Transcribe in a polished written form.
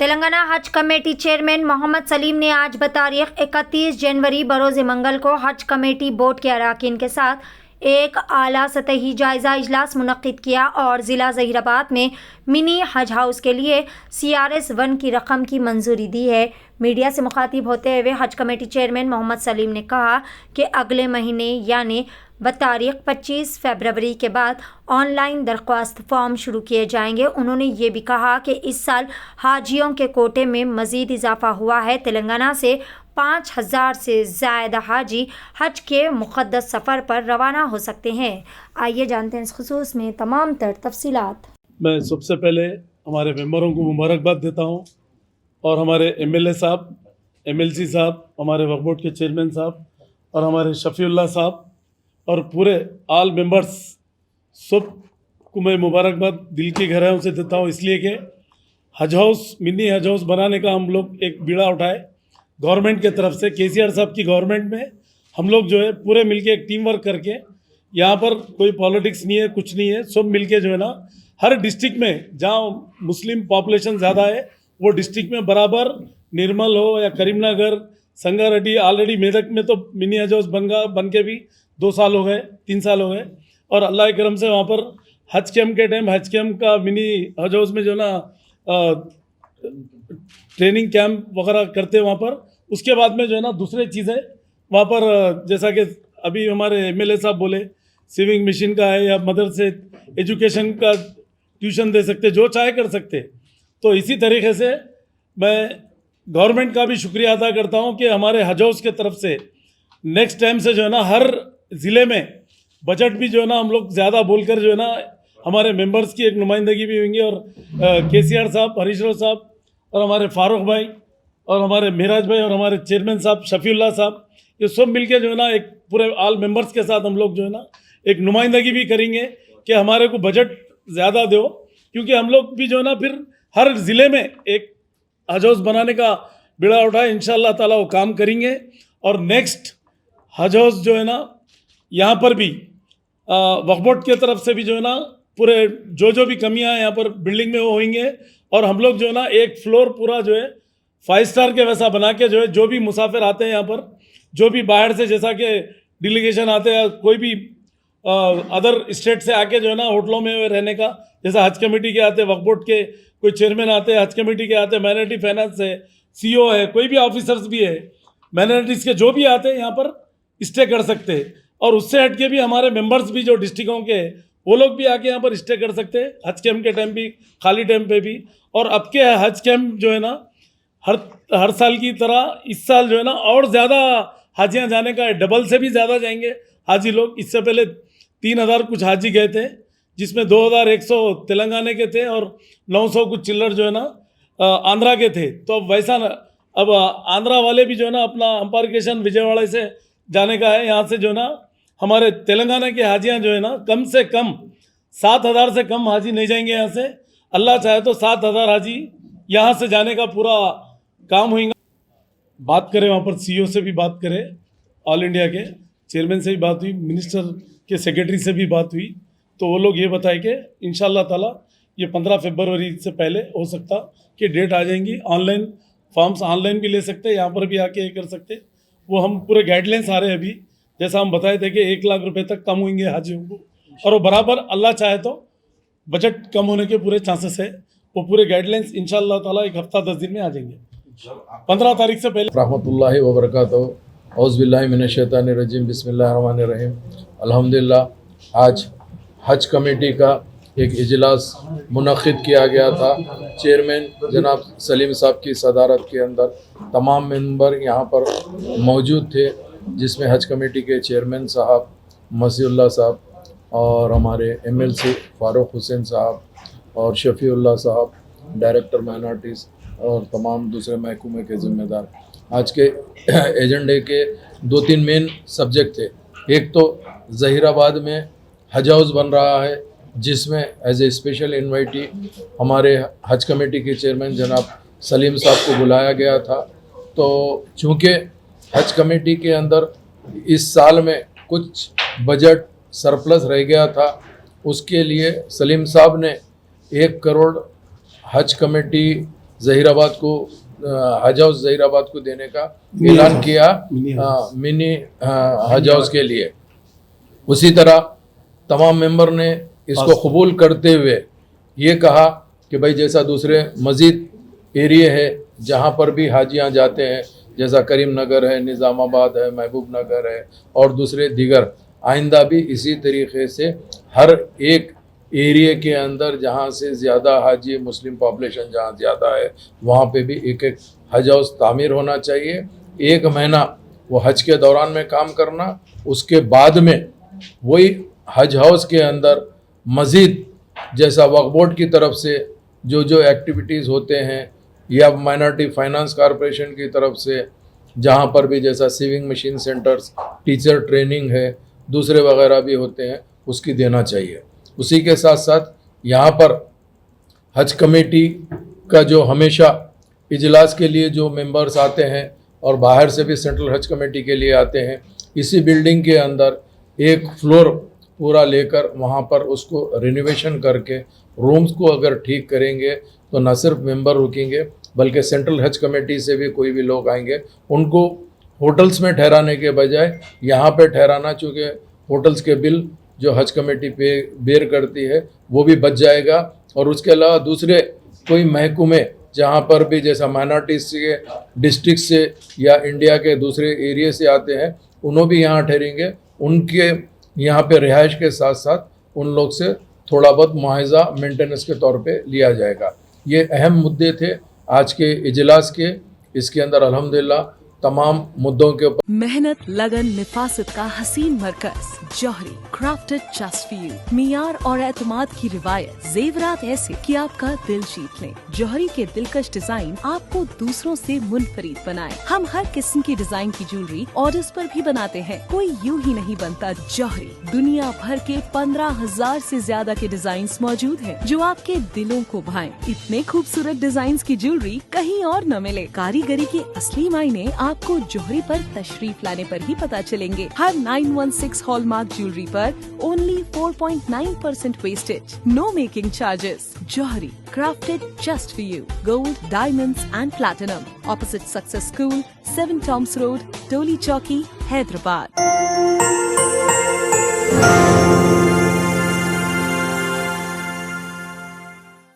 तेलंगाना हज committee chairman Mohammad Salim ने आज बतारीख 31 जनवरी बरोज़ मंगल को हज कमेटी बोर्ड के अरकान के साथ एक आला सतही जायज़ा इजलास मुनक्किद किया और ज़िला ज़हीराबाद में मिनी हज हाउस के लिए CRS-1 की रकम की मंजूरी दी है। मीडिया से मुखातिब होते हुए हज कमेटी चेयरमैन मोहम्मद सलीम ने कहा कि अगले महीने यानी बतारीख 25 फरवरी के बाद ऑनलाइन दरख्वास्त फॉर्म शुरू किए जाएंगे। उन्होंने ये भी कहा कि इस साल हाजियों के कोटे में मज़ीद इजाफा हुआ है। तेलंगाना से 5000 से ज़्यादा हाजी हज के मुक़द्दस सफ़र पर रवाना हो सकते हैं। आइए जानते हैं इस खुसूस में तमाम तर तफसीलात। मैं सबसे पहले हमारे मेंबरों को मुबारकबाद देता हूँ और हमारे MLA साहब, MLC साहब, हमारे वक्फ बोर्ड के चेयरमैन साहब और हमारे शफीउल्लाह साहब और पूरे ऑल मेंबर्स सब को मैं मुबारकबाद दिल की गहराइयों से देता हूँ, इसलिए कि हज हाउस, मिनी हज हाउस बनाने का हम लोग एक बीड़ा उठाए गवर्नमेंट के तरफ से। KCR साहब की गवर्नमेंट में हम लोग जो है पूरे मिलके एक टीम वर्क करके, यहाँ पर कोई पॉलिटिक्स नहीं है, कुछ नहीं है, सब मिलके जो है ना हर डिस्ट्रिक्ट में जहाँ मुस्लिम पॉपुलेशन ज़्यादा है वो डिस्ट्रिक्ट में बराबर, निर्मल हो या करीमनगर, संगारेड्डी, ऑलरेडी मेदक में तो मिनी हज हाउस बन के भी 2 साल हो गए, 3 साल हो गए और अल्लाह के करम से वहाँ पर हज कैम्प के टाइम हज कैम्प का मिनी हज हाउस में जो ना ट्रेनिंग कैंप वगैरह करते हैं वहाँ पर। उसके बाद में जो है ना दूसरे चीज़ें वहाँ पर, जैसा कि अभी हमारे MLA साहब बोले, स्विमिंग मशीन का है या मदरसे एजुकेशन का ट्यूशन दे सकते, जो चाहे कर सकते। तो इसी तरीके से मैं गवर्नमेंट का भी शुक्रिया अदा करता हूँ कि हमारे हज हाउस के तरफ से नेक्स्ट टाइम से जो है ना हर ज़िले में बजट भी जो है ना हम लोग ज़्यादा बोलकर जो है ना हमारे मेंबर्स की एक नुमाइंदगी भी होंगी और KCR साहब, हरीश राव साहब और हमारे फारूक भाई और हमारे मेराज भाई और हमारे चेयरमैन साहब शफीउल्लाह साहब, ये सब मिलके जो है ना एक पूरे ऑल मेंबर्स के साथ हम लोग जो है ना एक नुमाइंदगी भी करेंगे कि हमारे को बजट ज़्यादा दो, क्योंकि हम लोग भी जो है ना फिर हर ज़िले में एक हज हाउस बनाने का बीड़ा उठाए, इंशाअल्लाह ताला वो काम करेंगे। और नेक्स्ट हज हाउस जो है ना यहाँ पर भी वक्फ बोर्ड की तरफ से भी जो है ना पूरे जो भी कमियां हैं यहाँ पर बिल्डिंग में वो होंगे और हम लोग जो है ना एक फ्लोर पूरा जो है 5 स्टार के वैसा बना के जो है जो भी मुसाफिर आते हैं यहाँ पर, जो भी बाहर से जैसा कि डेलीगेशन आते हैं, कोई भी अदर स्टेट से आके जो है ना होटलों में रहने का, जैसा हज कमेटी के आते, वक्फ बोर्ड के कोई चेयरमैन आते हैं, हज कमेटी के आते, माइनॉरिटी फाइनेंस है, CO है, कोई भी ऑफिसर्स भी है, माइनॉरिटीज़ के जो भी आते हैं यहाँ पर स्टे कर सकते हैं। और उससे हट के भी हमारे मेंबर्स भी जो डिस्ट्रिक्टों के वो लोग भी आके यहाँ पर स्टे कर सकते हैं हज कैम्प के टाइम भी, खाली टाइम पे भी। और अब के हज कैम्प जो है ना हर साल की तरह इस साल जो है ना और ज़्यादा हाजियाँ जाने का है, डबल से भी ज़्यादा जाएंगे हाजी लोग। इससे पहले 3000 कुछ हाजी गए थे, जिसमें 2100 तेलंगाना के थे और 900 कुछ चिल्लर जो है ना आंध्रा के थे। तो अब वैसा ना, अब आंध्रा वाले भी जो है ना अपना एम्बार्केशन विजयवाड़ा से जाने का है। यहाँ से जो है ना हमारे तेलंगाना के हाजियाँ जो है ना कम से कम 7000 से कम हाजी नहीं जाएंगे यहाँ से। अल्लाह चाहे तो 7000 हाजी यहाँ से जाने का पूरा काम होगा। बात करें वहाँ पर CO से भी बात करें, ऑल इंडिया के चेयरमैन से भी बात हुई, मिनिस्टर के सेक्रेटरी से भी बात हुई, तो वो लोग ये बताए कि इंशाअल्लाह ताला ये 15 फरवरी से पहले हो सकता कि डेट आ जाएंगी। ऑनलाइन फॉर्म्स ऑनलाइन भी ले सकते हैं, यहाँ पर भी आके कर सकते। वो हम पूरे गाइडलाइंस आ रहे हैं अभी, जैसा हम बताए थे कि 1 लाख रुपए तक कम होंगे हाजियों को, और वो बराबर अल्लाह चाहे तो बजट कम होने के पूरे चांसेस है। वो पूरे गाइडलाइंस इंशाअल्लाह ताला 1 हफ्ता 10 दिन में आ जाएंगे, 15 तारीख से पहले। रहमतुल्लाहि व बरकातहू, औज़ु बिल्लाहि मिनश शैतानिर रजीम, बिस्मिल्लाहिर रहमानिर रहीम। अल्हम्दुलिल्लाह आज हज कमेटी का एक इजलास मुनक़्क़िद किया गया था। चेयरमैन जनाब सलीम साहब की सदारत के अंदर तमाम मेंबर यहाँ पर मौजूद थे, जिसमें हज कमेटी के चेयरमैन साहब, मसीउल्लाह साहब और हमारे MLC फारूक हुसैन साहब और शफीउल्लाह साहब, डायरेक्टर माइनॉरिटीज़ और तमाम दूसरे महकमे के ज़िम्मेदार। आज के एजेंडे के 2-3 मेन सब्जेक्ट थे। एक तो ज़हीराबाद में हज हाउस बन रहा है, जिसमें एज ए स्पेशल इन्वाइटी हमारे हज कमेटी के चेयरमैन जनाब सलीम साहब को बुलाया गया था। तो चूँकि हज कमेटी के अंदर इस साल में कुछ बजट सरप्लस रह गया था, उसके लिए सलीम साहब ने 1 करोड़ हज कमेटी जहीराबाद को हज हाउस जहीराबाद को देने का ऐलान किया मिनी हज हाउस के लिए। उसी तरह तमाम मेंबर ने इसको कबूल करते हुए ये कहा कि भाई जैसा दूसरे मज़ीद एरिया है जहाँ पर भी हाजियाँ जाते हैं, जैसा करीम नगर है, निज़ामाबाद है, महबूब नगर है और दूसरे दीगर, आइंदा भी इसी तरीके से हर एक एरिया के अंदर जहाँ से ज़्यादा हाजी मुस्लिम पॉपुलेशन जहाँ ज़्यादा है वहाँ पे भी एक एक हज हाउस तामीर होना चाहिए। 1 महीना वो हज के दौरान में काम करना, उसके बाद में वही हज हाउस के अंदर मज़ीद जैसा वक्फ बोर्ड की तरफ से जो एक्टिविटीज़ होते हैं या माइनॉरिटी फाइनेंस कॉरपोरेशन की तरफ से जहाँ पर भी जैसा sewing machine centres, teacher training है, दूसरे वगैरह भी होते हैं, उसकी देना चाहिए। उसी के साथ साथ यहाँ पर हज कमेटी का जो हमेशा इजलास के लिए जो मेंबर्स आते हैं और बाहर से भी सेंट्रल हज कमेटी के लिए आते हैं, इसी बिल्डिंग के अंदर एक फ्लोर पूरा लेकर वहाँ पर उसको रिनोवेशन करके रूम्स को अगर ठीक करेंगे तो न सिर्फ मेंबर रुकेंगे बल्कि सेंट्रल हज कमेटी से भी कोई भी लोग आएंगे, उनको होटल्स में ठहराने के बजाय यहाँ पे ठहराना, चूँकि होटल्स के बिल जो हज कमेटी पे बेयर करती है वो भी बच जाएगा। और उसके अलावा दूसरे कोई महकमे जहाँ पर भी जैसा माइनॉरिटीज़ के डिस्ट्रिक्ट से या इंडिया के दूसरे एरिया से आते हैं उन्होंने भी यहाँ ठहरेंगे, उनके यहाँ पे रिहाइश के साथ साथ उन लोग से थोड़ा बहुत मुआवजा मेंटेनेंस के तौर पे लिया जाएगा। ये अहम मुद्दे थे आज के इजलास के। इसके अंदर अल्हम्दुलिल्लाह तमाम मुद्दों के ऊपर मेहनत, लगन, निफासत का हसीन मरकज जौहरी, क्राफ्टेड जस्ट फॉर यू। मियार और एतमाद की रिवायत, जेवरात ऐसे कि आपका दिल जीत लें। जौहरी के दिलकश डिजाइन आपको दूसरों से मुनफरिद बनाए। हम हर किस्म की डिजाइन की ज्वेलरी ऑर्डर्स पर भी बनाते हैं, कोई यूं ही नहीं बनता। जौहरी दुनिया भर के 15,000 से ज्यादा के डिजाइन मौजूद हैं जो आपके दिलों को भाएं। इतने खूबसूरत डिजाइन की ज्वेलरी कहीं और न मिले। कारीगरी के असली मायने आपको जौहरी पर तशरीफ लाने पर ही पता चलेंगे। हर 916 हॉलमार्क ज्वेलरी पर only 4.9% wastage, no making charges. जौहरी, crafted just for you. Gold, diamonds and platinum. Opposite Success School, 7 Toms Road, Toli Chowki, Hyderabad.